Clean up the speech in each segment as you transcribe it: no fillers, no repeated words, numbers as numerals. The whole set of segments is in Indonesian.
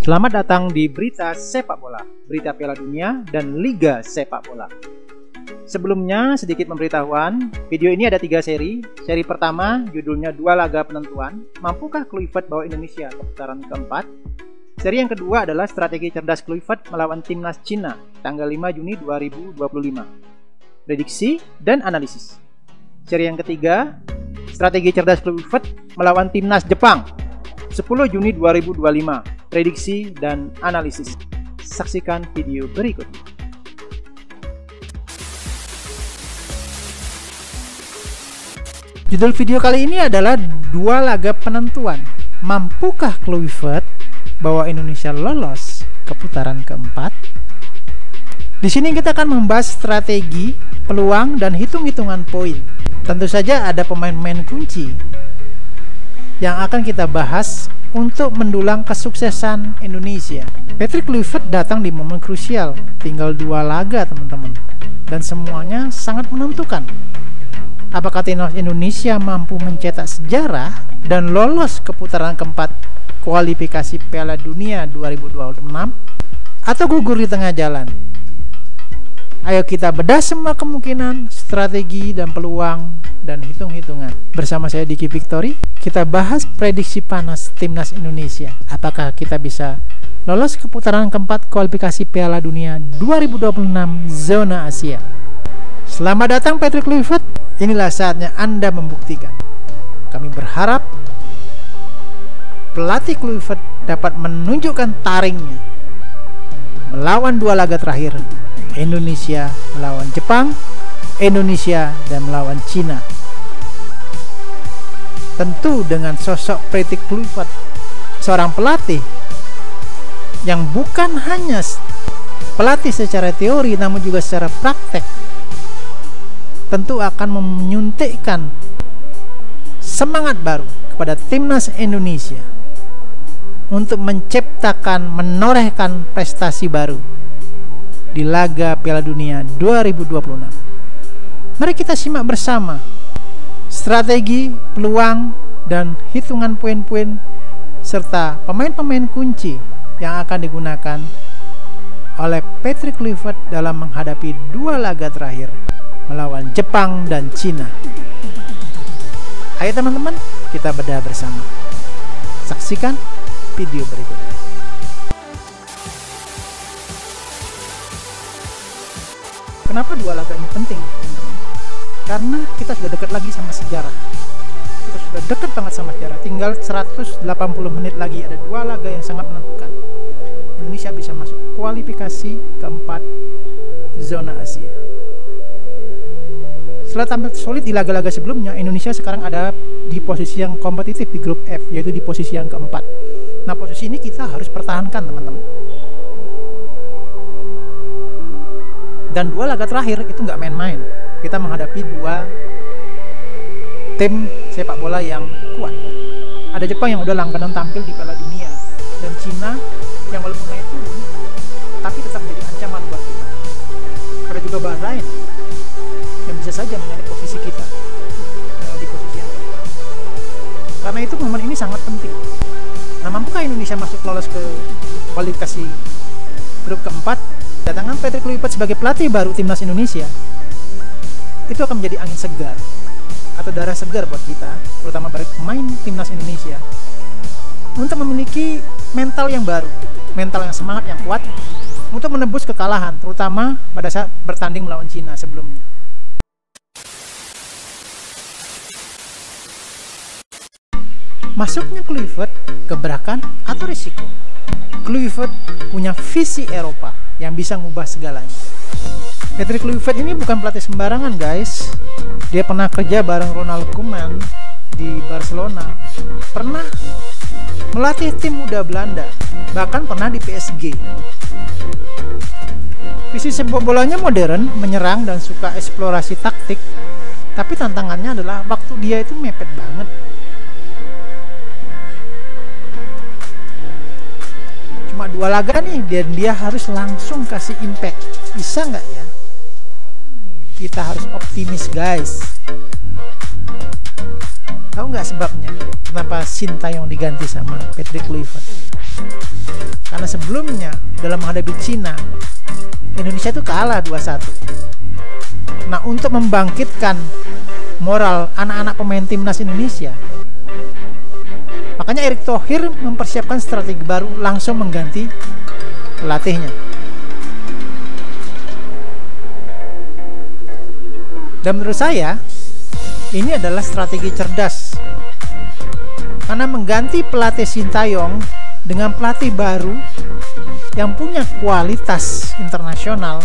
Selamat datang di Berita Sepak Bola, berita Piala Dunia dan Liga Sepak Bola. Sebelumnya, sedikit pemberitahuan, video ini ada 3 seri. Seri pertama, judulnya 2 laga penentuan, mampukah Kluivert bawa Indonesia ke putaran keempat? Seri yang kedua adalah strategi cerdas Kluivert melawan timnas Cina, tanggal 5 Juni 2025. Prediksi dan analisis. Seri yang ketiga, strategi cerdas Kluivert melawan timnas Jepang, 10 Juni 2025. Prediksi dan analisis. Saksikan video berikut. Judul video kali ini adalah 2 laga penentuan. Mampukah Kluivert bawa Indonesia lolos ke putaran keempat? Di sini kita akan membahas strategi, peluang, dan hitung-hitungan poin. Tentu saja ada pemain-pemain kunci yang akan kita bahas untuk mendulang kesuksesan Indonesia. Patrick Kluivert datang di momen krusial, tinggal 2 laga teman-teman, dan semuanya sangat menentukan. Apakah timnas Indonesia mampu mencetak sejarah dan lolos ke putaran keempat kualifikasi Piala Dunia 2026 atau gugur di tengah jalan? Ayo kita bedah semua kemungkinan, strategi, dan peluang, dan hitung-hitungan. Bersama saya Diki Victory, kita bahas prediksi panas timnas Indonesia. Apakah kita bisa lolos ke putaran keempat kualifikasi Piala Dunia 2026 zona Asia? Selamat datang Patrick Kluivert, inilah saatnya Anda membuktikan. Kami berharap pelatih Kluivert dapat menunjukkan taringnya melawan 2 laga terakhir, Indonesia melawan Jepang, Indonesia dan melawan Cina. Tentu dengan sosok Patrick Kluivert, seorang pelatih yang bukan hanya pelatih secara teori namun juga secara praktek, tentu akan menyuntikkan semangat baru kepada timnas Indonesia untuk menciptakan, menorehkan prestasi baru di laga Piala Dunia 2026. Mari kita simak bersama strategi, peluang, dan hitungan poin-poin serta pemain-pemain kunci yang akan digunakan oleh Patrick Kluivert dalam menghadapi 2 laga terakhir melawan Jepang dan Cina. Ayo teman-teman, kita bedah bersama. Saksikan video berikutnya. Kenapa 2 laga ini penting? Karena kita sudah dekat lagi sama sejarah. Kita sudah dekat banget sama sejarah. Tinggal 180 menit lagi, ada 2 laga yang sangat menentukan. Indonesia bisa masuk kualifikasi keempat zona Asia. Setelah tampil solid di laga-laga sebelumnya, Indonesia sekarang ada di posisi yang kompetitif di grup F, yaitu di posisi yang keempat. Nah, posisi ini kita harus pertahankan teman-teman. Dan 2 laga terakhir itu nggak main-main. Kita menghadapi 2 tim sepak bola yang kuat. Ada Jepang yang udah langganan tampil di Piala Dunia, dan Cina yang walaupun naik turun tapi tetap menjadi ancaman buat kita. Ada juga Bahrain yang bisa saja menyalip posisi kita di posisi yang keempat. Karena itu momen ini sangat penting. Nah, mampukah Indonesia masuk lolos ke kualifikasi grup keempat? Kedatangan Patrick Kluivert sebagai pelatih baru timnas Indonesia itu akan menjadi angin segar atau darah segar buat kita, terutama bagi pemain timnas Indonesia, untuk memiliki mental yang baru, mental yang semangat, yang kuat untuk menebus kekalahan, terutama pada saat bertanding melawan Cina sebelumnya. Masuknya Kluivert, gebrakan atau risiko? Kluivert punya visi Eropa yang bisa ngubah segalanya. Patrick Kluivert ini bukan pelatih sembarangan guys. Dia pernah kerja bareng Ronald Koeman di Barcelona, pernah melatih tim muda Belanda, bahkan pernah di PSG. Visi sepak bolanya modern, menyerang dan suka eksplorasi taktik. Tapi tantangannya adalah waktu dia itu mepet banget. Cuma 2 laga nih, dan dia harus langsung kasih impact. Bisa nggak ya? Kita harus optimis guys. Tahu nggak sebabnya kenapa Sintayong diganti sama Patrick Kluivert? Karena mana sebelumnya dalam menghadapi Cina, Indonesia itu kalah 2-1. Nah, untuk membangkitkan moral anak-anak pemain timnas Indonesia, makanya Erick Thohir mempersiapkan strategi baru, langsung mengganti pelatihnya. Dan menurut saya, ini adalah strategi cerdas. Karena mengganti pelatih Sintayong dengan pelatih baru yang punya kualitas internasional,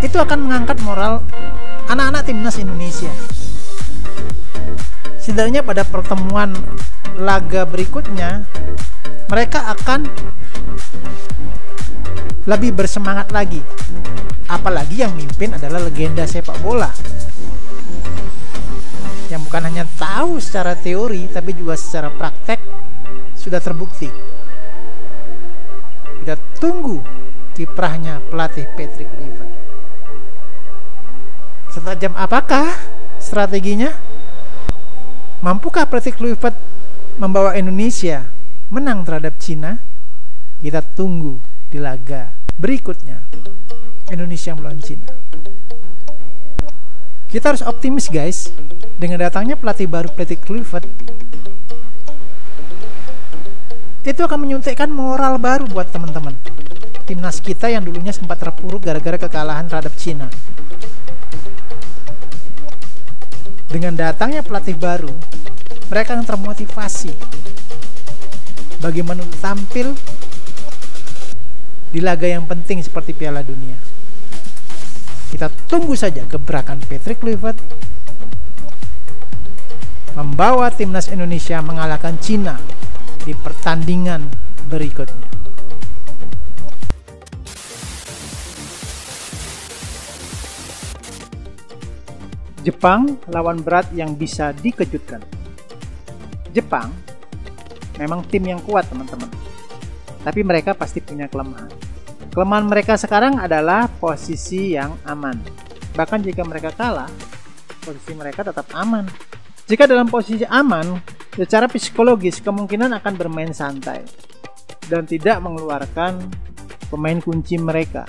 itu akan mengangkat moral anak-anak timnas Indonesia. Setidaknya pada pertemuan laga berikutnya, mereka akan lebih bersemangat lagi. Apalagi yang mimpin adalah legenda sepak bola, yang bukan hanya tahu secara teori, tapi juga secara praktek sudah terbukti. Kita tunggu kiprahnya pelatih Patrick Kluivert. Setajam apakah strateginya? Mampukah Patrick Kluivert membawa Indonesia menang terhadap Cina? Kita tunggu di laga berikutnya, Indonesia melawan Cina. Kita harus optimis guys, dengan datangnya pelatih baru Patrick Kluivert, itu akan menyuntikkan moral baru buat teman-teman timnas kita yang dulunya sempat terpuruk gara-gara kekalahan terhadap Cina. Dengan datangnya pelatih baru, mereka akan termotivasi bagaimana tampil di laga yang penting seperti Piala Dunia. Kita tunggu saja gebrakan Patrick Kluivert membawa timnas Indonesia mengalahkan Cina di pertandingan berikutnya. Jepang lawan berat yang bisa dikejutkan. Jepang memang tim yang kuat teman-teman, tapi mereka pasti punya kelemahan. Kelemahan mereka sekarang adalah posisi yang aman. Bahkan jika mereka kalah, posisi mereka tetap aman. Jika dalam posisi aman, secara psikologis kemungkinan akan bermain santai dan tidak mengeluarkan pemain kunci mereka.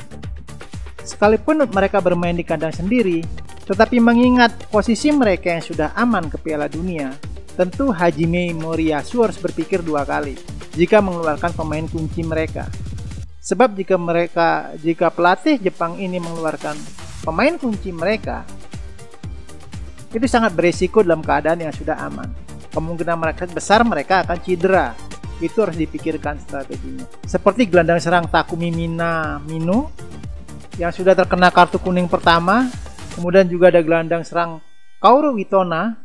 Sekalipun mereka bermain di kandang sendiri, tetapi mengingat posisi mereka yang sudah aman ke Piala Dunia, tentu Hajime Moriyasu harus berpikir 2 kali jika mengeluarkan pemain kunci mereka. Sebab jika pelatih Jepang ini mengeluarkan pemain kunci mereka, itu sangat beresiko dalam keadaan yang sudah aman. Kemungkinan mereka besar mereka akan cedera. Itu harus dipikirkan strateginya. Seperti gelandang serang Takumi Minamino yang sudah terkena kartu kuning pertama, kemudian juga ada gelandang serang Kaoru Mitona,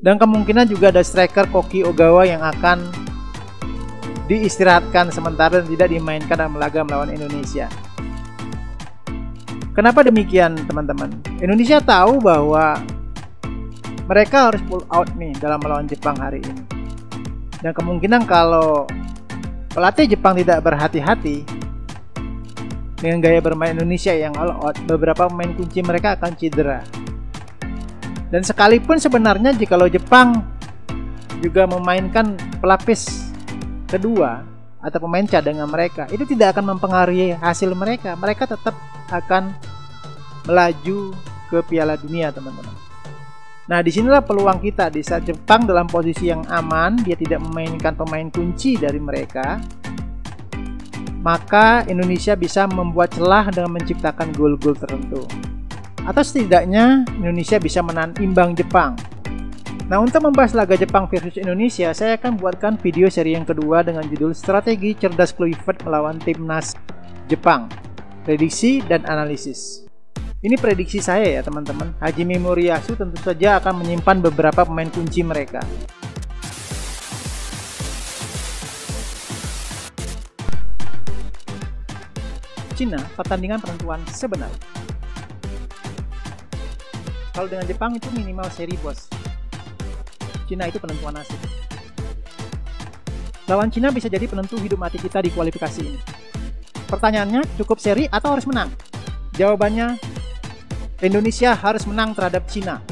dan kemungkinan juga ada striker Koki Ogawa yang akan diistirahatkan sementara dan tidak dimainkan dalam laga melawan Indonesia. Kenapa demikian teman-teman? Indonesia tahu bahwa mereka harus pull out nih dalam melawan Jepang hari ini. Dan kemungkinan kalau pelatih Jepang tidak berhati-hati dengan gaya bermain Indonesia yang all out, beberapa pemain kunci mereka akan cedera. Dan sekalipun sebenarnya jikalau Jepang juga memainkan pelapis kedua atau pemain cadangan mereka, itu tidak akan mempengaruhi hasil mereka. Mereka tetap akan melaju ke Piala Dunia teman-teman. Nah, disinilah peluang kita. Di saat Jepang dalam posisi yang aman, dia tidak memainkan pemain kunci dari mereka, maka Indonesia bisa membuat celah dengan menciptakan gol-gol tertentu. Atau setidaknya Indonesia bisa menahan imbang Jepang. Nah, untuk membahas laga Jepang versus Indonesia, saya akan buatkan video seri yang kedua dengan judul Strategi Cerdas Kluivert melawan Timnas Jepang, Prediksi dan Analisis. Ini prediksi saya ya teman-teman. Hajime Moriyasu tentu saja akan menyimpan beberapa pemain kunci mereka. Cina, pertandingan penentuan sebenarnya. Kalau dengan Jepang itu minimal seri bos. Cina itu penentuan nasib. Lawan Cina bisa jadi penentu hidup mati kita di kualifikasi ini. Pertanyaannya, cukup seri atau harus menang? Jawabannya, Indonesia harus menang terhadap Cina.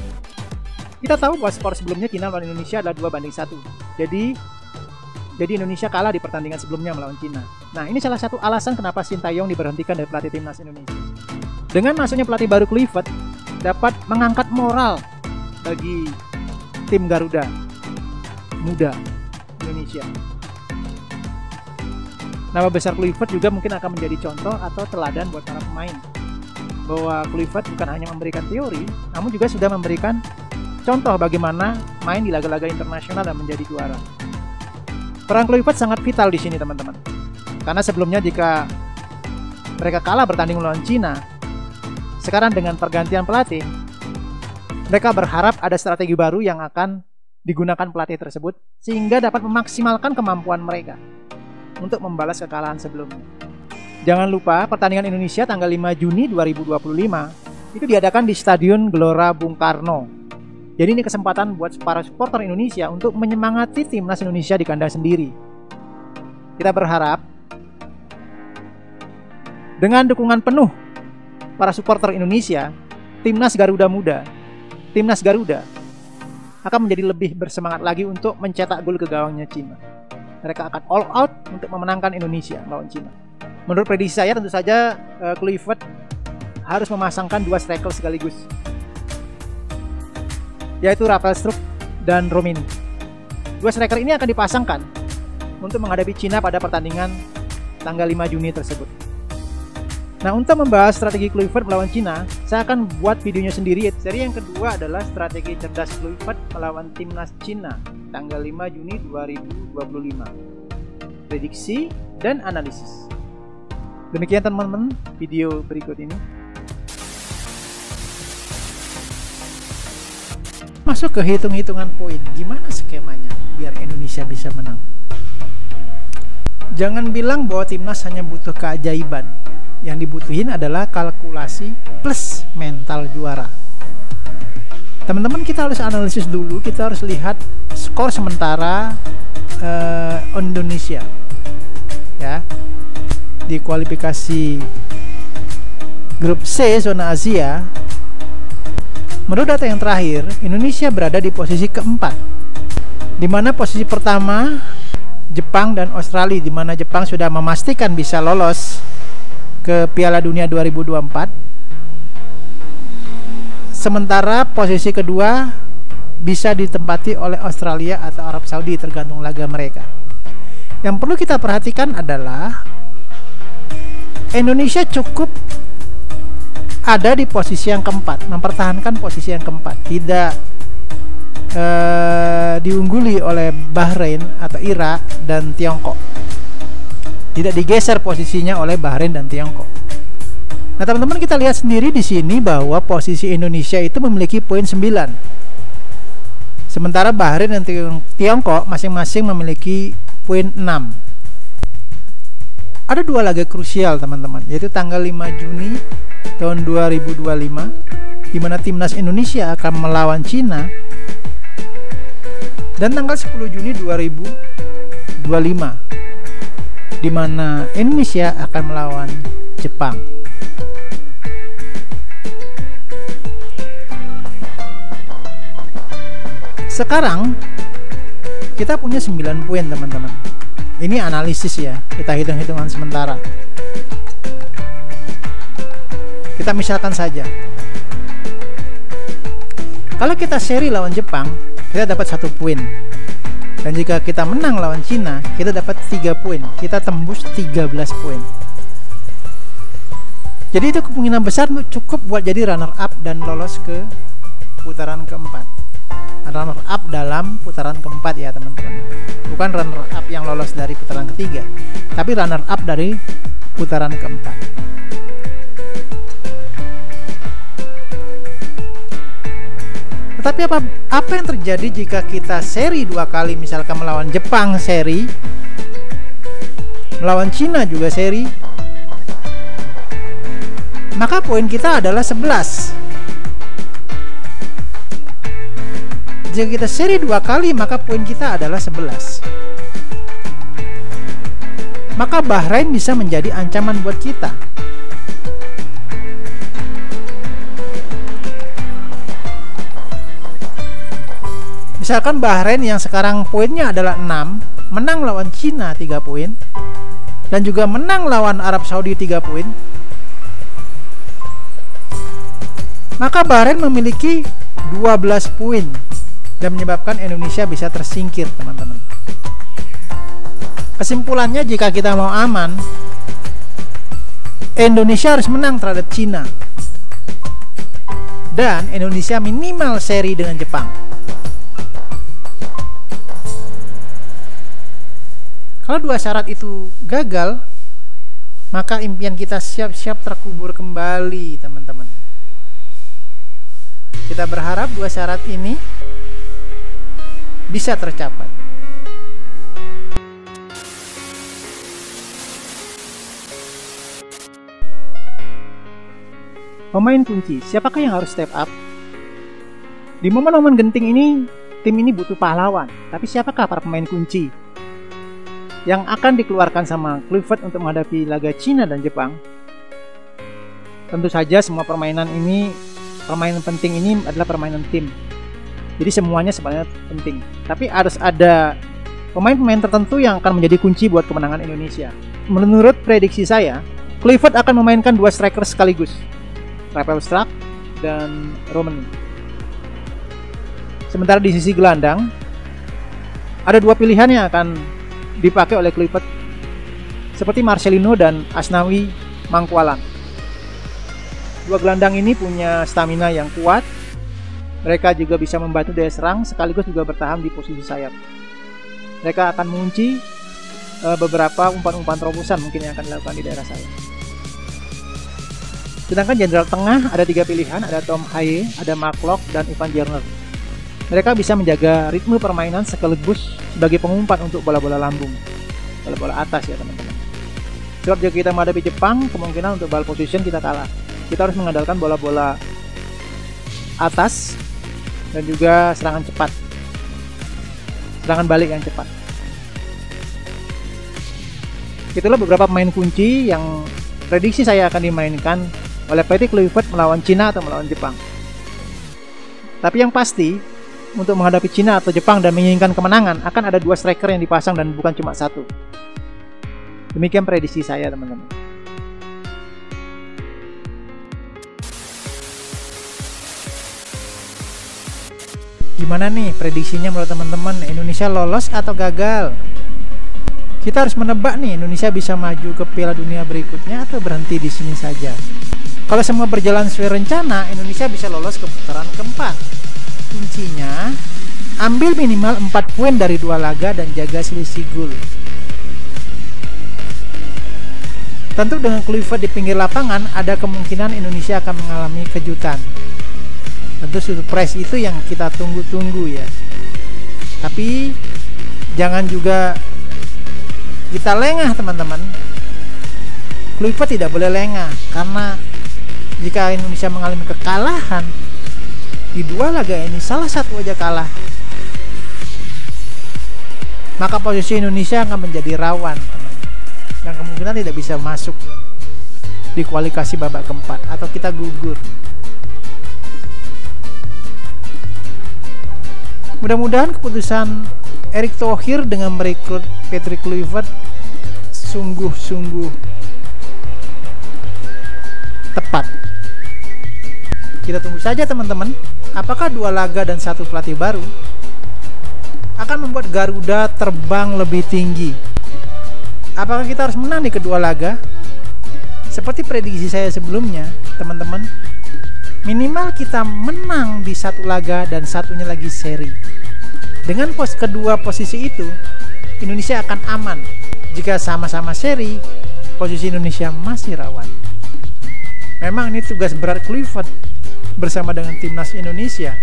Kita tahu bahwa skor sebelumnya Cina lawan Indonesia adalah 2-1. Jadi Jadi Indonesia kalah di pertandingan sebelumnya melawan Cina. Nah, ini salah satu alasan kenapa Sintayong diberhentikan dari pelatih timnas Indonesia. Dengan masuknya pelatih baru Kluivert dapat mengangkat moral bagi tim Garuda muda Indonesia. Nama besar Kluivert juga mungkin akan menjadi contoh atau teladan buat para pemain, bahwa Kluivert bukan hanya memberikan teori, namun juga sudah memberikan contoh bagaimana main di laga-laga internasional dan menjadi juara. Peran Kluivert sangat vital di sini, teman-teman. Karena sebelumnya jika mereka kalah bertanding melawan Cina, sekarang dengan pergantian pelatih, mereka berharap ada strategi baru yang akan digunakan pelatih tersebut sehingga dapat memaksimalkan kemampuan mereka untuk membalas kekalahan sebelumnya. Jangan lupa pertandingan Indonesia tanggal 5 Juni 2025 itu diadakan di Stadion Gelora Bung Karno. Jadi ini kesempatan buat para supporter Indonesia untuk menyemangati timnas Indonesia di kandang sendiri. Kita berharap dengan dukungan penuh para supporter Indonesia, timnas Garuda Muda, timnas Garuda akan menjadi lebih bersemangat lagi untuk mencetak gol ke gawangnya Cina. Mereka akan all out untuk memenangkan Indonesia melawan Cina. Menurut prediksi saya, tentu saja Kluivert harus memasangkan 2 striker sekaligus, yaitu Rafael Struijk dan Romelu. 2 striker ini akan dipasangkan untuk menghadapi Cina pada pertandingan tanggal 5 Juni tersebut. Nah, untuk membahas strategi Kluivert melawan Cina, saya akan buat videonya sendiri. Seri yang kedua adalah strategi cerdas Kluivert melawan timnas Cina tanggal 5 Juni 2025. Prediksi dan analisis. Demikian teman-teman video berikut ini. Masuk ke hitung-hitungan poin, gimana skemanya biar Indonesia bisa menang. Jangan bilang bahwa timnas hanya butuh keajaiban. Yang dibutuhin adalah kalkulasi plus mental juara. Teman-teman, kita harus analisis dulu, kita harus lihat skor sementara Indonesia ya di kualifikasi grup C zona Asia. Menurut data yang terakhir, Indonesia berada di posisi keempat, di mana posisi pertama Jepang dan Australia, di mana Jepang sudah memastikan bisa lolos ke Piala Dunia 2024. Sementara posisi kedua bisa ditempati oleh Australia atau Arab Saudi, tergantung laga mereka. Yang perlu kita perhatikan adalah Indonesia cukup ada di posisi yang keempat, mempertahankan posisi yang keempat, tidak diungguli oleh Bahrain atau Irak dan Tiongkok, tidak digeser posisinya oleh Bahrain dan Tiongkok. Nah teman-teman, kita lihat sendiri di sini bahwa posisi Indonesia itu memiliki poin 9, sementara Bahrain dan Tiongkok masing-masing memiliki poin 6. Ada 2 laga krusial teman-teman, yaitu tanggal 5 Juni tahun 2025 di mana timnas Indonesia akan melawan Cina, dan tanggal 10 Juni 2025 di mana Indonesia akan melawan Jepang. Sekarang kita punya 9 poin teman-teman. Ini analisis ya, kita hitung-hitungan sementara. Kita misalkan saja, kalau kita seri lawan Jepang, kita dapat 1 poin. Dan jika kita menang lawan Cina, kita dapat 3 poin. Kita tembus 13 poin. Jadi itu kemungkinan besar cukup buat jadi runner up dan lolos ke putaran keempat. Runner up dalam putaran keempat ya teman-teman. Bukan runner up yang lolos dari putaran ketiga, tapi runner up dari putaran keempat. Tetapi apa yang terjadi jika kita seri 2 kali, misalkan melawan Jepang seri, melawan Cina juga seri, maka poin kita adalah 11. Jika kita seri 2 kali, maka poin kita adalah 11. Maka Bahrain bisa menjadi ancaman buat kita. Misalkan Bahrain yang sekarang poinnya adalah 6, menang lawan Cina 3 poin dan juga menang lawan Arab Saudi 3 poin, maka Bahrain memiliki 12 poin dan menyebabkan Indonesia bisa tersingkir, teman-teman. Kesimpulannya, jika kita mau aman, Indonesia harus menang terhadap Cina dan Indonesia minimal seri dengan Jepang. Kalau dua syarat itu gagal, maka impian kita siap-siap terkubur kembali, teman-teman. Kita berharap dua syarat ini bisa tercapai. Pemain kunci, siapakah yang harus step up? Di momen-momen genting ini, tim ini butuh pahlawan. Tapi siapakah para pemain kunci yang akan dikeluarkan sama Kluivert untuk menghadapi laga Cina dan Jepang? Tentu saja semua permainan penting ini adalah permainan tim. Jadi semuanya sebenarnya penting. Tapi harus ada pemain-pemain tertentu yang akan menjadi kunci buat kemenangan Indonesia. Menurut prediksi saya, Kluivert akan memainkan 2 striker sekaligus, Rafael Struijk dan Romani. Sementara di sisi gelandang, ada 2 pilihan yang akan dipakai oleh Kluivert, seperti Marcelino dan Asnawi Mangkualam. 2 gelandang ini punya stamina yang kuat. Mereka juga bisa membantu daya serang sekaligus juga bertahan di posisi sayap. Mereka akan mengunci beberapa umpan-umpan terobosan mungkin yang akan dilakukan di daerah sayap. Sedangkan jenderal tengah ada 3 pilihan, ada Tom Haye, ada Mark Locke, dan Ivan Gerner. Mereka bisa menjaga ritme permainan sekaligus sebagai pengumpan untuk bola-bola lambung, bola-bola atas ya teman-teman. Sebab jika kita menghadapi Jepang, kemungkinan untuk ball position kita kalah. Kita harus mengandalkan bola-bola atas dan juga serangan cepat, serangan balik yang cepat. Itulah beberapa pemain kunci yang prediksi saya akan dimainkan oleh Patrick Kluivert melawan Cina atau melawan Jepang. Tapi yang pasti, untuk menghadapi Cina atau Jepang dan menginginkan kemenangan, akan ada 2 striker yang dipasang dan bukan cuma 1. Demikian prediksi saya, teman-teman. Gimana nih prediksinya menurut teman-teman? Indonesia lolos atau gagal? Kita harus menebak nih, Indonesia bisa maju ke Piala Dunia berikutnya atau berhenti di sini saja. Kalau semua berjalan sesuai rencana, Indonesia bisa lolos ke putaran keempat. Kuncinya, ambil minimal 4 poin dari 2 laga dan jaga selisih gol. Tentu dengan Kluivert di pinggir lapangan, ada kemungkinan Indonesia akan mengalami kejutan. Tentu surprise itu yang kita tunggu-tunggu ya. Tapi jangan juga kita lengah, teman-teman. Kluivert tidak boleh lengah, karena jika Indonesia mengalami kekalahan di 2 laga ini, salah satu aja kalah, maka posisi Indonesia akan menjadi rawan, teman-teman, dan kemungkinan tidak bisa masuk di kualifikasi babak keempat atau kita gugur. Mudah-mudahan keputusan Erick Thohir dengan merekrut Patrick Kluivert sungguh-sungguh tepat. Kita tunggu saja, teman-teman, apakah 2 laga dan 1 pelatih baru akan membuat Garuda terbang lebih tinggi. Apakah kita harus menang di kedua laga? Seperti prediksi saya sebelumnya, teman-teman, minimal kita menang di 1 laga dan satunya lagi seri. Dengan kedua posisi itu, Indonesia akan aman. Jika sama-sama seri, posisi Indonesia masih rawan. Memang ini tugas berat Kluivert bersama dengan timnas Indonesia.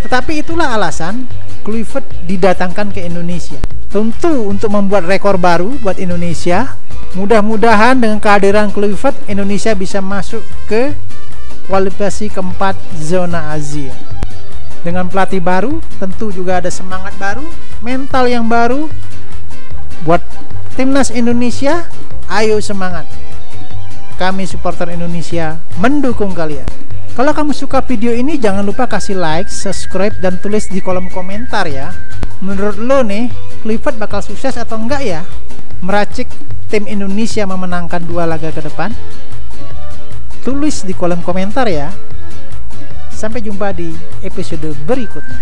Tetapi itulah alasan Kluivert didatangkan ke Indonesia. Tentu untuk membuat rekor baru buat Indonesia. Mudah-mudahan dengan kehadiran Kluivert, Indonesia bisa masuk ke kualifikasi keempat zona Asia. Dengan pelatih baru, tentu juga ada semangat baru, mental yang baru. Buat timnas Indonesia, ayo semangat. Kami supporter Indonesia mendukung kalian. Kalau kamu suka video ini, jangan lupa kasih like, subscribe, dan tulis di kolom komentar ya. Menurut lo nih, Kluivert bakal sukses atau enggak ya meracik tim Indonesia memenangkan 2 laga ke depan? Tulis di kolom komentar ya. Sampai jumpa di episode berikutnya.